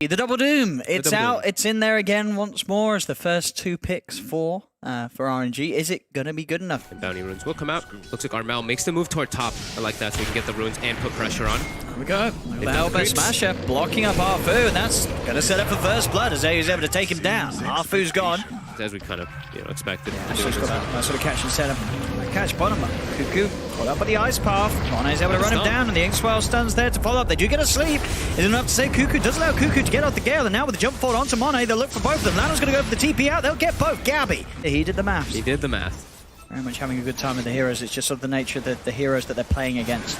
The double doom. It's out. It's in there again once more as the first 2 picks for RNG. Is it going to be good enough? And bounty runes will come out. Looks like Armel makes the move toward top. I like that, so we can get the runes and put pressure on. There we go. The Hellbent Smasher blocking up Arfu, and that's going to set up for first blood as Ayu's able to take him down. Arfu's gone. As we kind of, expected. Yeah, so got that sort of catch and set up. Catch bottom. Cuckoo caught up by the ice path. Mone's able to run him down, and the Inkswell stun's there to follow up. They do get a sleep. Is enough to say Cuckoo does allow Cuckoo to get off the Gale, and now with the jump forward onto Monet, they'll look for both of them. Lano's going to go for the TP out. They'll get both. Gabby. He did the math. He did the math. Very much having a good time with the heroes. It's just sort of the nature of the heroes that they're playing against.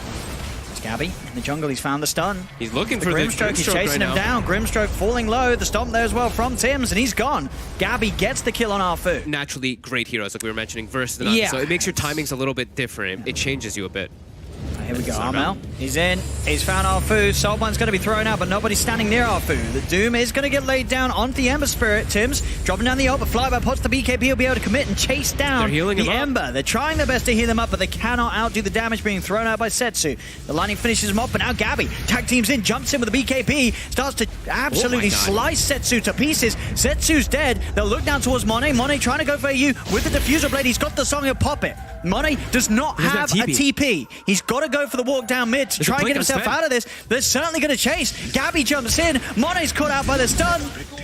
It's Gabby in the jungle. He's found the stun. He's looking for the Grimstroke. He's chasing him down. Grimstroke falling low. The stomp there as well from Tims, and he's gone. Gabby gets the kill on Arfu. Naturally great heroes, like we were mentioning, versus the none. So it makes your timings a little bit different. It changes you a bit. Here we go, Armel. He's in. He's found Arfu. Soulbine's going to be thrown out, but nobody's standing near Arfu. The Doom is going to get laid down onto the Ember Spirit. Tims dropping down the ult, but Flyby pots the BKB. He'll be able to commit and chase down the Ember. They're trying their best to heal him up, but they cannot outdo the damage being thrown out by Setsu. The lightning finishes him off, but now Gabby tag teams in, jumps in with the BKB, starts to absolutely slice Setsu to pieces. Setsu's dead. They'll look down towards Monet. Monet trying to go for AU with the diffuser blade. He's got the song, he'll pop it. Monet does not have a TP. He's got to go for the walk down mid to try and get himself out of this. They're certainly going to chase. Gabby jumps in. Monet's caught out by the stun.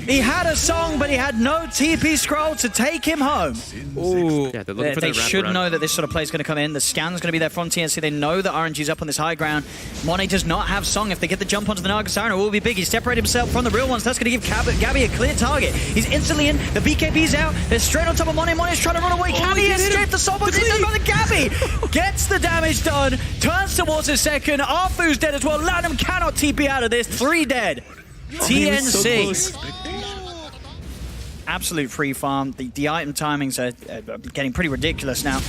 He had a song, but he had no TP scroll to take him home. Ooh. Yeah, they should know that this sort of play is going to come in. The scan's going to be there from TNC. They know that RNG's up on this high ground. Monet does not have song. If they get the jump onto the Naga Siren, it will be big. He's separated himself from the real ones. That's going to give Gabby a clear target. He's instantly in. The BKB's out. They're straight on top of Monet. Monet's trying to run away. Can he escape the soul? But he's done by the Gabby. Gets the damage done. Turns towards his second. Arfu's dead as well. Lanham cannot TP out of this. 3 dead. TNC. Absolute free farm. The item timings are getting pretty ridiculous now.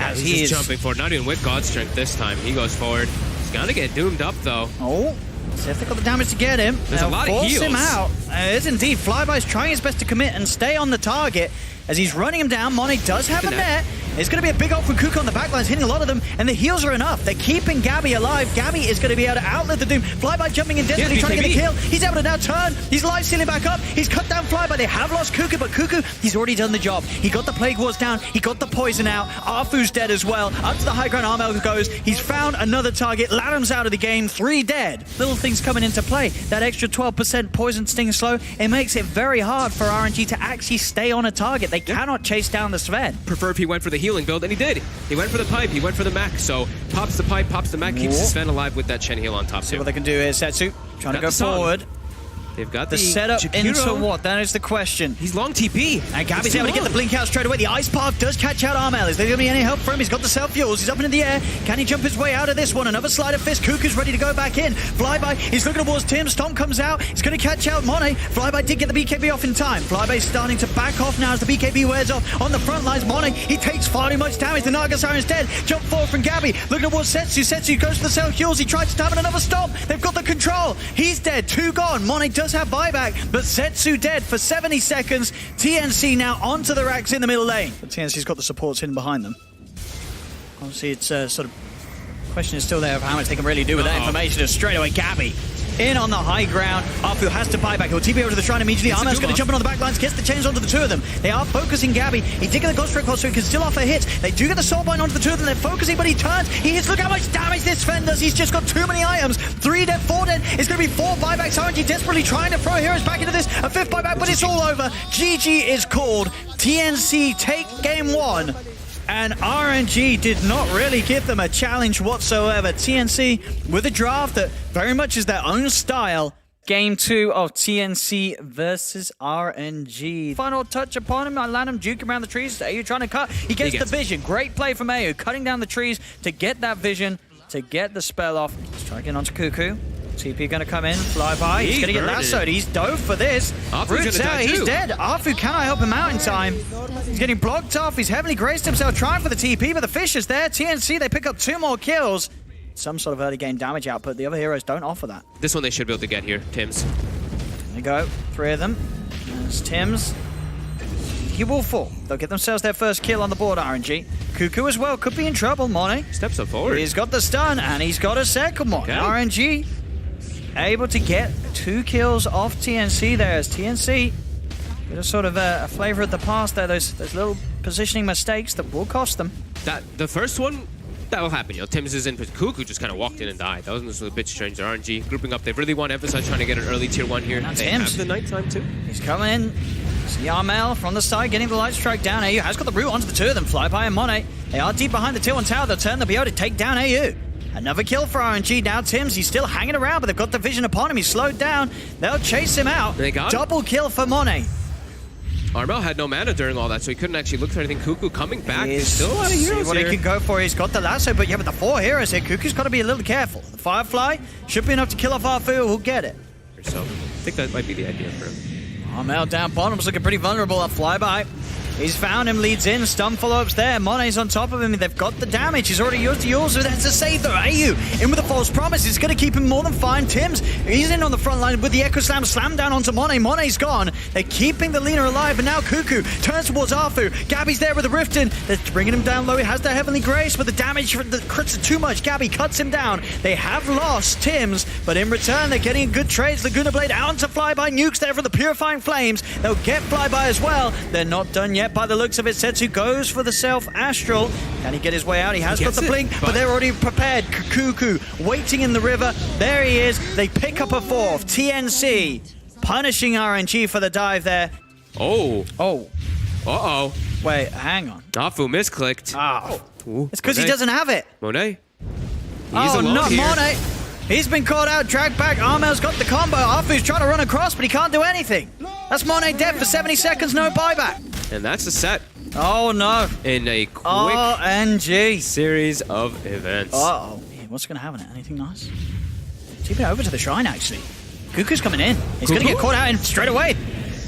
As he is jumping forward, not even with God Strength this time. He goes forward. He's gonna get doomed up though. Oh, see if they got the damage to get him. There's a lot of heals. Force him out. It is indeed. Flyby's trying his best to commit and stay on the target. As he's running him down, Monet does have a net. It's going to be a big ult from Cuckoo on the backlines, hitting a lot of them, and the heals are enough. They're keeping Gabby alive. Gabby is going to be able to outlive the Doom. Flyby jumping in desperately, trying to get a kill. He's able to now turn. He's life stealing back up. He's cut down Flyby. They have lost Cuckoo, but Cuckoo, he's already done the job. He got the Plague Wards down. He got the poison out. Arfu's dead as well. Up to the high ground, Armel goes. He's found another target. Lanham's out of the game. 3 dead. Little things coming into play. That extra 12% poison sting slow, it makes it very hard for RNG to actually stay on a target. They cannot chase down the Sven. Prefer if he went for the healing build, and he did. He went for the pipe, he went for the mech, so pops the pipe, pops the mech, keeps Sven alive with that Shen heal on top. See what they can do here. Setsu trying to go forward. They've got the setup into what? That is the question. He's long TP. And Gabby's able to get the blink out straight away. The ice path does catch out Armel. Is there going to be any help for him? He's got the self-fuels. He's up into the air. Can he jump his way out of this one? Another slide of fist. Cuckoo's ready to go back in. Flyby, he's looking towards Tim. Stomp comes out. He's going to catch out Monet. Flyby did get the BKB off in time. Flyby's starting to back off now as the BKB wears off. On the front lines, Monet, he takes far too much damage. The Naga Siren's dead. Jump forward from Gabby. Looking towards Setsu. Setsu goes for the self-fuels. He tries to stab in another stomp. They've got the control. He's dead. 2 gone. Monet does have buyback. But Setsu dead for 70 seconds. TNC now onto the racks in the middle lane. But TNC's got the supports hidden behind them. Obviously, it's sort of question is still there of how much they can really do with that information. As straight away, Gabby in on the high ground. Arfu has to buy back. He'll TP over to the shrine immediately. Armel's going to jump in on the back lines, gets the chains onto the 2 of them. They are focusing Gabby. He did get the Ghost Strike so he can still offer hits. They do get the Soulbind onto the 2 of them. They're focusing, but he turns. He hits. Look how much damage this Sven does. He's just got too many items. 3 dead, 4 dead. It's going to be 4 buybacks. RNG desperately trying to throw heroes back into this. A 5th buyback, but it's all over. GG is called. TNC take game 1. And RNG did not really give them a challenge whatsoever. TNC with a draft that very much is their own style. Game 2 of TNC versus RNG. Final touch upon him. Lanham juke around the trees. AU trying to cut. He gets the vision. Great play from AU. Cutting down the trees to get that vision, to get the spell off. Striking onto Cuckoo. TP going to come in, fly by. He's going to get lassoed. He's dove for this. Roots out. He's dead. Arfu cannot help him out in time. He's getting blocked off. He's heavily grazed himself trying for the TP, but the fish is there. TNC, they pick up 2 more kills. Some sort of early game damage output. The other heroes don't offer that. This one they should be able to get here, Tims. There you go. 3 of them. There's Tims. He will fall. They'll get themselves their first kill on the board, RNG. Cuckoo as well. Could be in trouble, Monet. Steps up forward. He's got the stun, and he's got a second one. Okay. RNG able to get 2 2 kills off TNC there as TNC, bit of sort of a flavor of the past there, those little positioning mistakes that will cost them. The first one, that will happen. You know, Tims is in, but Kuku just kind of walked in and died. That was a bit strange. Their RNG grouping up. They really want to emphasize trying to get an early tier 1 here. They have the nighttime too. He's coming in. See Armel from the side, getting the light strike down. AU has got the root onto the 2 of them. Flyby and Monet. They are deep behind the tier 1 tower. They'll turn. They'll be able to take down AU. Another kill for RNG. Now Tims, he's still hanging around, but they've got the vision upon him. He's slowed down. They'll chase him out. They got double kill for Monet. Armel had no mana during all that, so he couldn't actually look for anything. Kuku coming back. He's still a lot of heroes what here. He can go for. He's got the lasso, but yeah, but the 4 heroes here. Kuku's got to be a little careful. The Firefly should be enough to kill off Arfu. Who'll get it? So I think that might be the idea for him. Armel down bottom's looking pretty vulnerable. A flyby. He's found him, leads in, stun follow-ups there. Monet's on top of him, they've got the damage. He's already used the yours, so that's a save though. AU in with a false promise. It's going to keep him more than fine. Tims, he's in on the front line with the Echo Slam down onto Monet. Monet's gone. They're keeping the leaner alive, but now Kuku turns towards Arfu. Gabby's there with the Rift in. They're bringing him down low. He has the Heavenly Grace, but the damage from the crits are too much. Gabby cuts him down. They have lost Tims, but in return, they're getting good trades. Laguna Blade out onto Flyby. Nukes there for the Purifying Flames. They'll get Flyby as well. They're not done yet by the looks of it. Setsu goes for the self-astral. Can he get his way out? He has got the blink, but they're already prepared. Kuku waiting in the river. There he is. They pick up a 4th. TNC punishing RNG for the dive there. Oh. Uh-oh. Wait, hang on. Afu misclicked. Oh. It's because he doesn't have it. Monet. He's alone not here. Monet. He's been caught out, dragged back. Armel's got the combo. Afu's trying to run across, but he can't do anything. That's Monet dead for 70 seconds, no buyback. And that's the set. Oh no. In a quick RNG series of events. Uh-oh. What's going to happen? Anything nice? Keep it over to the shrine, actually. Kuku's coming in. He's going to get caught out and straight away.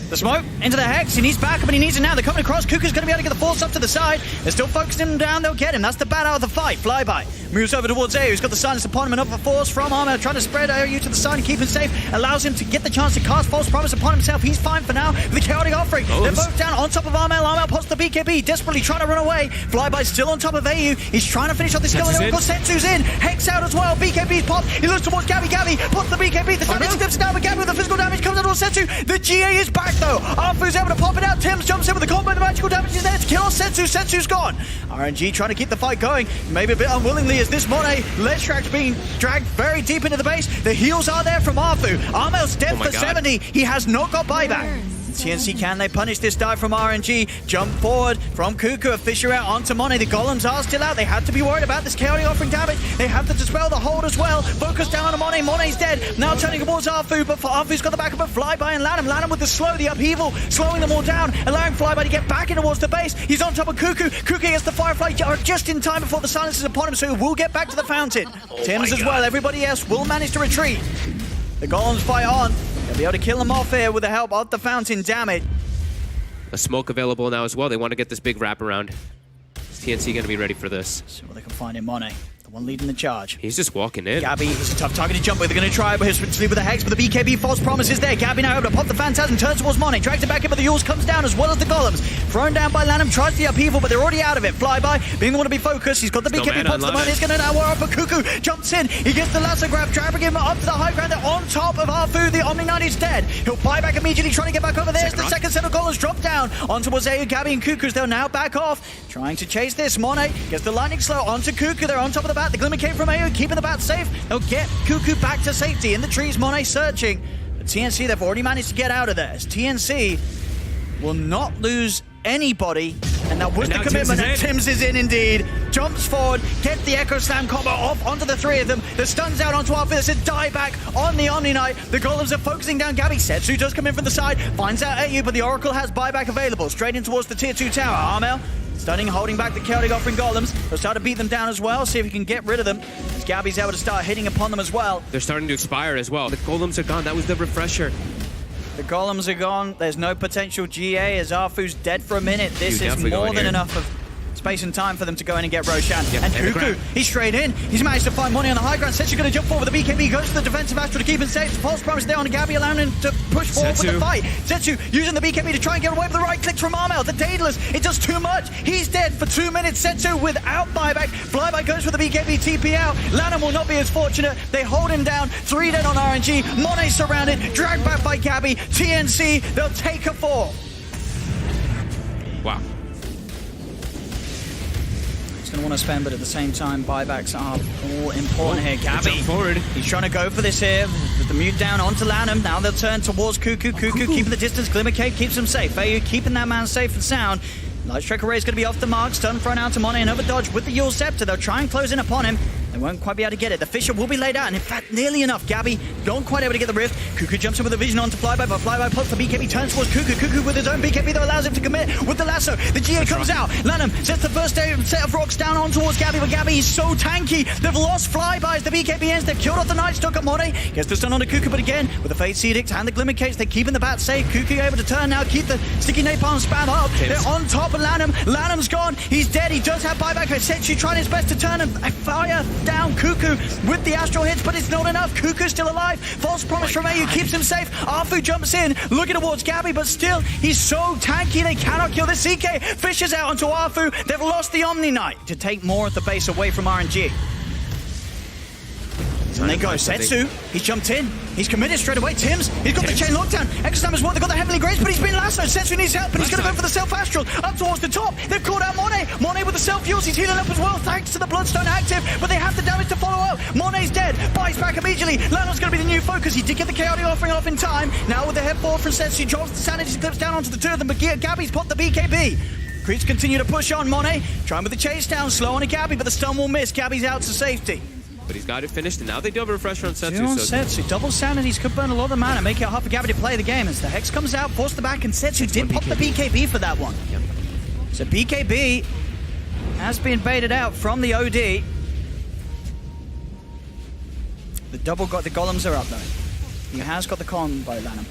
The smoke into the Hex. He needs backup, and he needs it now. They're coming across. Kuku's going to be able to get the force up to the side. They're still focusing him down. They'll get him. That's the bad out of the fight. Flyby moves over towards AU. He's got the silence upon him. Another force from Armor trying to spread AU to the side and keep him safe. Allows him to get the chance to cast False Promise upon himself. He's fine for now with the Chaotic Offering. They're both down on top of Armel. Armel pops the BKB. Desperately trying to run away. Flyby's still on top of AU. He's trying to finish off this kill. And got Setsu's in. Hex out as well. BKB's popped. He looks towards Gabby. Gabby pops the BKB. The damage steps down, but Gabby with the physical damage comes out towards Setsu. The GA is back though. Arfu's able to pop it out. Tims jumps in with the combo. The magical damage is there to kill Setsu. Setsu's gone. RNG trying to keep the fight going. Maybe a bit unwillingly as this Monet Ledge being dragged very deep into the base. The heals are there from Arfu. Armel's dead for 70. He has not got buyback. TNC, can they punish this dive from RNG? Jump forward from Kuku, a Fisher out onto Monet. The Golems are still out. They have to be worried about this Chaotic Offering damage. They have to dispel the hold as well. Focus down on Monet. Monet's dead. Now turning towards Arfu, but Arfu's got the backup of Flyby and Lanham. Lanham with the slow, the upheaval, slowing them all down, allowing Flyby to get back in towards the base. He's on top of Kuku. Kuku gets the Firefly just in time before the silence is upon him, so he will get back to the fountain. Tims as well. Everybody else will manage to retreat. The Golems fight on. They'll be able to kill him off here with the help of the fountain damage. A smoke available now as well. They want to get this big wraparound. Is TNC going to be ready for this? See what they can find in Monet. The one leading the charge. He's just walking in. Gabby is a tough target to jump with. They're going to try, but he'll sleep with the Hex, but the BKB False Promise is there. Gabby now able to pop the Phantasm, turns towards Monet, drags it back in, but the Yules comes down as well as the Golems. Thrown down by Lanham, tries the upheaval, but they're already out of it. Flyby, being the one to be focused. He's got the BKB, pops the Monet. He's going to now war up, but Kuku jumps in. He gets the lasso grab, dragging him up to the high ground. They're on top of Arfu. The Omni Knight is dead. He'll buy back immediately, trying to get back over there. The second set of Golems drop down onto Wazeu, Gabby, and Kuku's. They'll now back off, trying to chase this. Monet gets the lightning slow onto Kuku. They're on top of the bat. The Glimmer came from AU, keeping the bat safe. They'll get Kuku back to safety. In the trees, Monet searching. But TNC, they've already managed to get out of there. TNC will not lose anybody, and that was the commitment. And Tims is in indeed. Jumps forward, gets the Echo Slam combo off onto the 3 of them. The stun's out onto Arfu. There's a die back on the Omni Knight. The Golems are focusing down Gabby. Setsu does come in from the side, finds out AU, but the Oracle has buyback available. Straight in towards the tier 2 tower. Armel stunning, holding back the Chaotic Offering Golems. They'll start to beat them down as well, see if he can get rid of them. As Gabby's able to start hitting upon them as well. They're starting to expire as well. The Golems are gone. That was the refresher. The Golems are gone. There's no potential GA as Arfu's dead for a minute. This is more than enough space and time for them to go in and get Roshan. Yep, And Kuku, he's straight in. He's managed to find money on the high ground. Setsu's going to jump forward with the BKB, goes to the defensive Astral to keep him safe. False promise there on Gabby, allowing him to push forward with the fight. Setsu using the BKB to try and get away with the right clicks from Armel. The Daedalus, it does too much. He's dead for 2 minutes. Setsu without buyback. Flyby goes for the BKB TP out. Lanham will not be as fortunate. They hold him down. 3 dead on RNG. Monet surrounded, dragged back by Gabby. TNC, they'll take a 4. Wow. He's going to want to spend, but at the same time, buybacks are all important here. Gabby, forward. He's trying to go for this here. With the mute down onto Lanham. Now they'll turn towards Kuku. Kuku keeping the distance. Glimmer Cape keeps him safe. Fayu keeping that man safe and sound. Light Strike Array is going to be off the mark. Stun thrown out to Monet. Another dodge with the Yule Scepter. They'll try and close in upon him. They won't quite be able to get it. The Fisher will be laid out, and in fact, nearly enough. Gabby don't quite able to get the rift. Kuku jumps in with a vision onto Flyby, but Flyby puts the BKB, turns towards Kuku. Kuku with his own BKB that allows him to commit with the lasso. The GA comes out. Lanham sets the first set of rocks down on towards Gabby, but Gabby is so tanky. They've lost Flyby as the BKB ends. They've killed off the Night Stalker. Monet gets the stun onto Kuku, but again, with the Fate's Edict and the Glimmer Case, they're keeping the bat safe. Kuku able to turn now, keep the sticky napalm spam up. They're on top of Lanham. Lanham's gone. He's dead. He does have buyback. Setsu trying his best to turn and fire down Kuku with the astral hits, but it's not enough. Kuku's still alive. False promise from AU keeps him safe. Arfu jumps in, looking towards Gabby, but still, he's so tanky they cannot kill the CK. Fishes out onto Arfu. They've lost the Omni Knight to take more of the base away from RNG. And they go. Setsu, he's jumped in. He's committed straight away. Tims, he's got the chain lockdown. Extra as well. They've got the Heavenly Grace, but he's been lassoed. Setsu needs help, but he's going to go for the self-astral. Up towards the top. They've called out Monet. Monet with the self-fuels. He's healing up as well, thanks to the Bloodstone active, but they have the damage to follow up. Monet's dead. Buys back immediately. Lanham's going to be the new focus. He did get the Chaotic Offering off in time. Now with the head forward from Setsu, drops the sanity clips down onto the 2 of them, but Gabby's popped the BKB. Creeps continue to push on Monet. Trying with the chase down. Slow on a Gabby, but the stun will miss. Gabby's out to safety. But he's got it finished, and now they do have a refresher on Setsu. Setsu. Double sanities could burn a lot of mana, make it hard for Gabby to play the game. As the Hex comes out, force the back, and Setsu did pop the BKB for that one. Yep. So BKB has been baited out from the OD. The golems are up though. He has got the con by Lanham.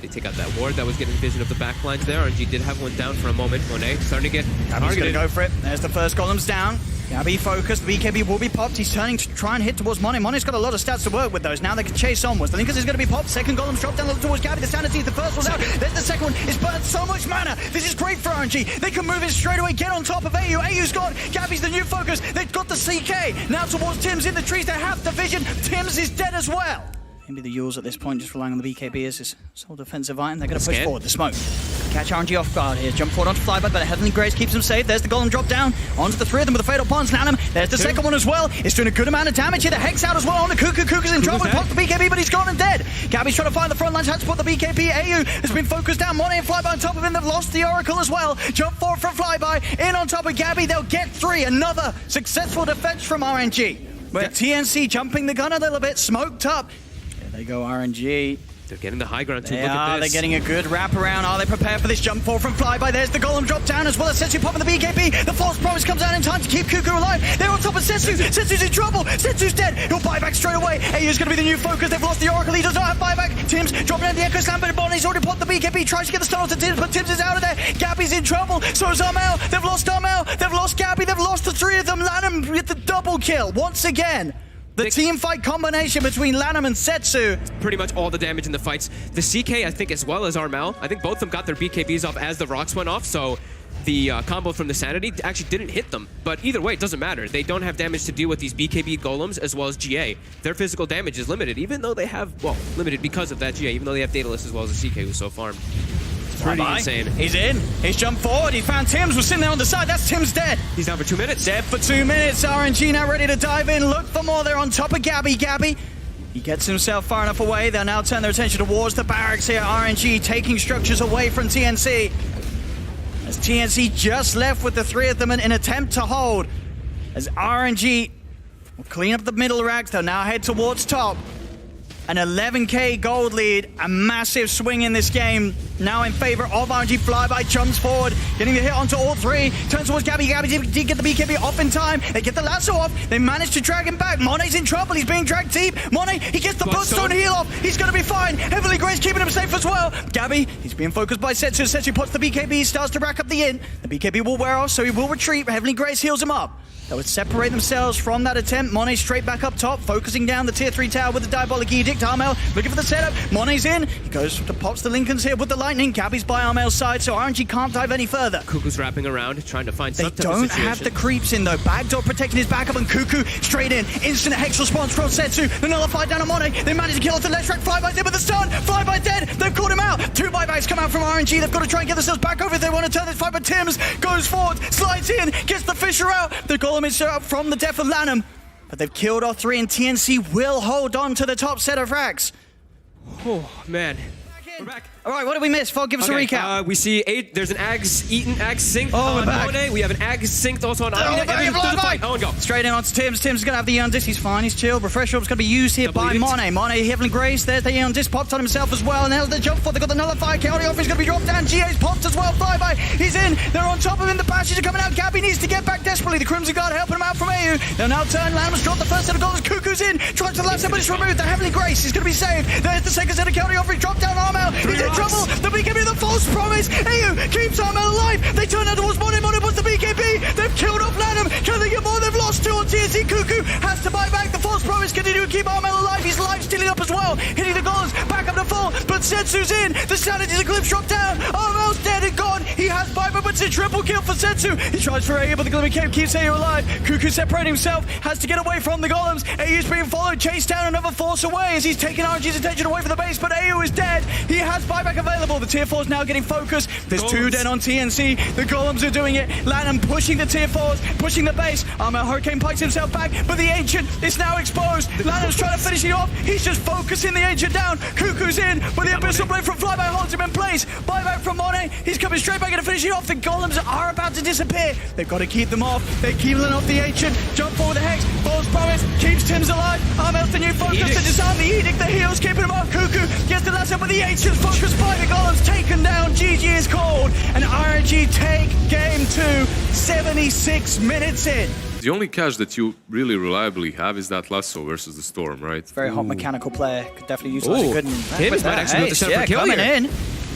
They take out that ward that was getting vision of the backlines there. RNG did have one down for a moment. Monet starting to get Gabby's going to go for it. There's the first golems down. Gabby focused. The BKB will be popped. He's turning to try and hit towards Monet. Monet's got a lot of stats to work with those. Now they can chase onwards. The Linkers is going to be popped. Second golem's dropped down towards Gabby. The sanity, the first one's out. There's the second one. It's burned so much mana. This is great for RNG. They can move in straight away. Get on top of AU. AU's gone. Gabby's the new focus. They've got the CK. Now towards Tims in the trees. They have the vision. Tims is dead as well. Maybe the Yules at this point just relying on the BKB as his sole defensive item. They're going to push forward. The smoke. Catch RNG off guard here. Jump forward onto Flyby, but the Heavenly Grace keeps him safe. There's the golem drop down onto the 3 of them with the Fatal Ponds. Lanham. There's the second one as well. It's doing a good amount of damage here. The Hex out as well on the Kuku. Kuku's in trouble. Popped the BKB, but he's gone and dead. Gabby's trying to find the front lines. Had to put the BKB. AU has been focused down. Monet and Flyby on top of him. They've lost the Oracle as well. Jump forward from Flyby. In on top of Gabby. They'll get 3. Another successful defense from RNG. But TNC jumping the gun a little bit. Smoked up. They go RNG. They're getting the high ground too. Look at this. They're getting a good wraparound. Are they prepared for this jump forward from Flyby? There's the golem drop down as well as Setsu popping the BKB. The false promise comes out in time to keep Kuku alive. They're on top of Setsu. Setsu's in trouble. Setsu's dead. He'll buy back straight away. AU's going to be the new focus. They've lost the Oracle. He does not have buyback. Tims dropping in the Echo Slam, but Bonnie's already popped the BKB. Tries to get the stun onto Tims, but Tims is out of there. Gabby's in trouble. So is Armel. They've lost Armel. They've lost Gabby. They've lost the 3 of them. Lanham with the double kill once again. The team fight combination between Lanham and Setsu. Pretty much all the damage in the fights. The CK, I think, as well as Armel, I think both of them got their BKBs off as the rocks went off, so the combo from the Sanity actually didn't hit them. But either way, it doesn't matter. They don't have damage to deal with these BKB golems as well as GA. Their physical damage is limited, even though they have, well, limited because of that GA, even though they have Daedalus as well as the CK who's so farmed. Pretty insane. He's in. He's jumped forward. He found Tims. Was sitting there on the side. That's Tims dead. He's down for 2 minutes. Dead for 2 minutes. RNG now ready to dive in. Look for more. They're on top of Gabby. Gabby. He gets himself far enough away. They'll now turn their attention towards the barracks here. RNG taking structures away from TNC. As TNC just left with the 3 of them in an attempt to hold. As RNG will clean up the middle racks. They'll now head towards top. An 11k gold lead. A massive swing in this game. now in favor of RNG. Flyby jumps forward, getting the hit onto all three. Turns towards Gabby. Gabby did get the BKB off in time. They get the lasso off. They manage to drag him back. Mone's in trouble. He's being dragged deep. Mone, he gets the Bloodstone heal off. He's going to be fine. Heavenly Grace keeping him safe as well. Gabby, he's being focused by Setsu. Setsu puts the BKB, starts to rack up the int. The BKB will wear off, so he will retreat. Heavenly Grace heals him up. They would separate themselves from that attempt. Mone straight back up top, focusing down the tier 3 tower with the Diabolic Edict. Armel looking for the setup. Mone's in. He goes to pops the Lincolns here with the lightning. Gabby's by Armel's side, so RNG can't dive any further. Cuckoo's wrapping around, trying to find some type of situation. situation. They don't have the creeps in though. Backdoor protecting his backup, and Cuckoo straight in. Instant Hex response from Setsu. The nullified down on Mone. They manage to kill off the left track. Flyby's in with the stun. Flyby dead. They've caught him out. 2 buybacks come out from RNG. They've got to try and get themselves back over if they want to turn this fight. But Timms goes forward, slides in, gets the Fisher out. The Golem is up from the death of Lanham. But they've killed off 3, and TNC will hold on to the top set of racks. Oh, man. We're back. All right, what did we miss? Fog, give us a recap. We see there's an Ags eaten, Ags synced on Mone. We have an Ags synced also on Amina. Owen, go. Straight in onto Timms. Timms is going to have the Eon Disc. He's fine. He's chill. Refresh Orb's going to be used here by Mone. Mone, Heavenly Grace. There's the Eon Disc popped on himself as well. And there's the jump for. They've got the Nullifier. Chaotic Offer is going to be dropped down. GA's popped as well. Flyby. He's in. They're on top of him. The Bashes are coming out. Gabby needs to get back desperately. The Crimson Guard helping him out from AU. They'll now turn. Lanham's dropped the first set of goals. Cuckoo's in. Tries to the last set, but it's removed. The Heavenly Grace is going to be saved. There's the second set of Chaotic Offer. He's dropped down Armel. He's in trouble. The BKB, the false promise. AU keeps Armel alive. They turn out towards Mone. Mone puts the BKB. They've killed off Lanham. Can they get more? They've lost 2 on TNC. Cuckoo has to buy back. The false promise continue to keep Armel alive. He's life stealing up as well. Hitting the goals. Back up to full. But Setsu's in. The Sanity's Eclipse dropped down. Armel's dead and gone. He has buyback, but it's a triple kill for Setsu. He tries for AU, but the Glimmer Cape keeps AU alive. Cuckoo separating himself. Has to get away from the golems. AU's being followed. Chased down another force away as he's taking RNG's attention away from the base, but AU is dead. He has buyback available. The tier 4's now getting focused. There's 2 dead on TNC. The golems are doing it. Lanham pushing the tier 4s, pushing the base. Armel Hurricane pikes himself back, but the Ancient is now exposed. Lanham's trying to finish it off. He's just focusing the Ancient down. Cuckoo's in, but the Abyssal Blade from Flyby holds him in place. Buyback from Mone. He's coming straight back in to finish it off. The golems are about to disappear. They've got to keep them off. They keep them off the Ancient. Jump forward the Hex. False promise. Keeps Timms alive. Armel's the new focus. They disarm the Edict. The heals keeping him off. Cuckoo gets the last up with the Ancient's focus by the golems. Taken down. GG is called. And RNG take game 2. 76 minutes in. The only catch that you really reliably have is that lasso versus the Storm, right? Very hot mechanical player. Could definitely use a good... Timms might actually be able to set up for kill coming here. in.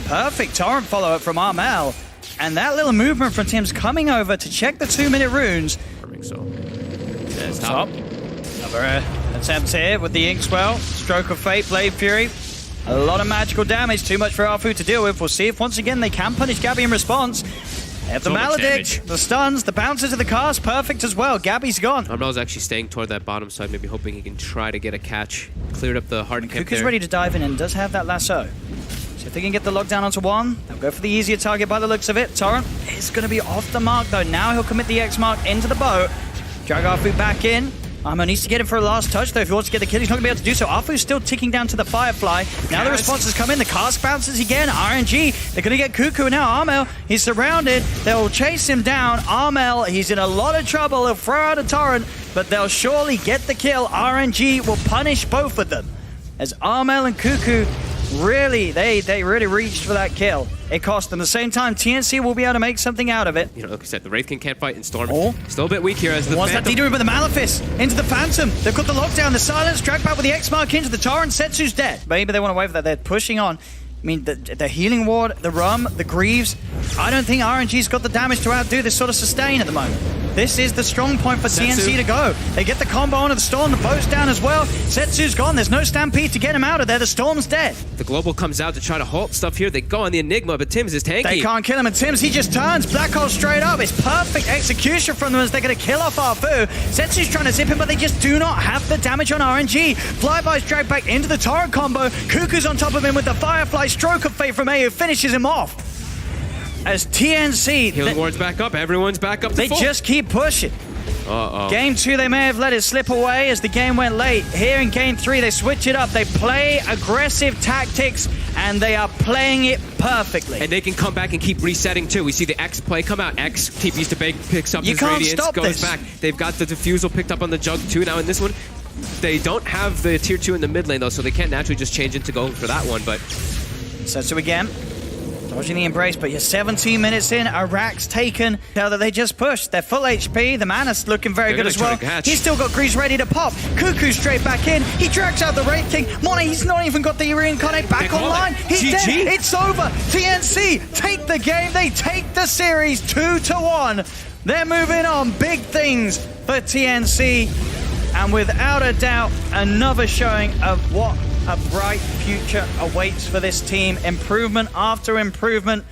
Perfect Torrent follow-up from Armel. And that little movement from Timms coming over to check the 2-minute runes. So, there's top. Another attempt here with the Inkswell. Stroke of Fate, Blade Fury. A lot of magical damage. Too much for Arfu to deal with. We'll see if once again they can punish Gabby in response. They have the Maledict, the stuns, the bounces of the cast, perfect as well. Gabby's gone. Armel's actually staying toward that bottom side, maybe hoping he can try to get a catch. Cleared up the hard camp Cuckoo's ready to dive in and does have that lasso. So if they can get the lockdown onto 1, they'll go for the easier target by the looks of it. Torrent is going to be off the mark though. Now he'll commit the X mark into the boat. Drag Arfu back in. Armo needs to get him for a last touch, though. If he wants to get the kill, he's not going to be able to do so. Arfu's still ticking down to the Firefly. Now the responses come in. The cast bounces again. RNG, they're going to get Cuckoo. And now Armel, he's surrounded. They'll chase him down. Armel, he's in a lot of trouble. He'll throw out a torrent, but they'll surely get the kill. RNG will punish both of them. As Armel and Cuckoo really, they really reached for that kill. It cost them. At the same time, TNC will be able to make something out of it. You know, like I said, the Wraith King can't fight in Storm. Still a bit weak here as the What's that doing with the Malefice? Into the Phantom. They've got the lockdown, the silence, drag back with the X-Mark into the Torrent. Setsu's dead. Maybe they want to wait for that. They're pushing on. I mean, the Healing Ward, the Rum, the Greaves. I don't think RNG's got the damage to outdo this sort of sustain at the moment. This is the strong point for TNC to go. They get the combo onto the Storm, the boat's down as well. Setsu's gone, there's no Stampede to get him out of there. The Storm's dead. The Global comes out to try to halt stuff here. They go on the Enigma, but Timms is tanky. They can't kill him, and Timms, he just turns. Black Hole straight up. It's perfect execution from them as they're going to kill off Arfu. Setsu's trying to zip him, but they just do not have the damage on RNG. Flyby's dragged back into the Torrent combo. Cuckoo's on top of him with the Firefly. Stroke of Fate from AU finishes him off. As TNC... Healing Ward's back up. Everyone's back up to They full. just keep pushing. Game 2, they may have let it slip away as the game went late. Here in Game 3, they switch it up. They play aggressive tactics, and they are playing it perfectly. And they can come back and keep resetting, too. We see the X play come out. X, TP's to big, picks up his Radiance, goes back. They've got the Diffusal picked up on the Jug, too. Now in this one, they don't have the Tier 2 in the mid lane, though, so they can't naturally just change into going for that one, but... Setsu again. Dodging the embrace, but you're 17 minutes in. Iraq's taken. Now that they just pushed. They're full HP. The Mana's looking very good as well. He's still got Grease ready to pop. Cuckoo straight back in. He drags out the Wraith King. Mona, he's not even got the reincarnate back online. He's dead. It's over. TNC take the game. They take the series 2-1. They're moving on. Big things for TNC. And without a doubt, another showing of what a bright future awaits for this team. Improvement after improvement.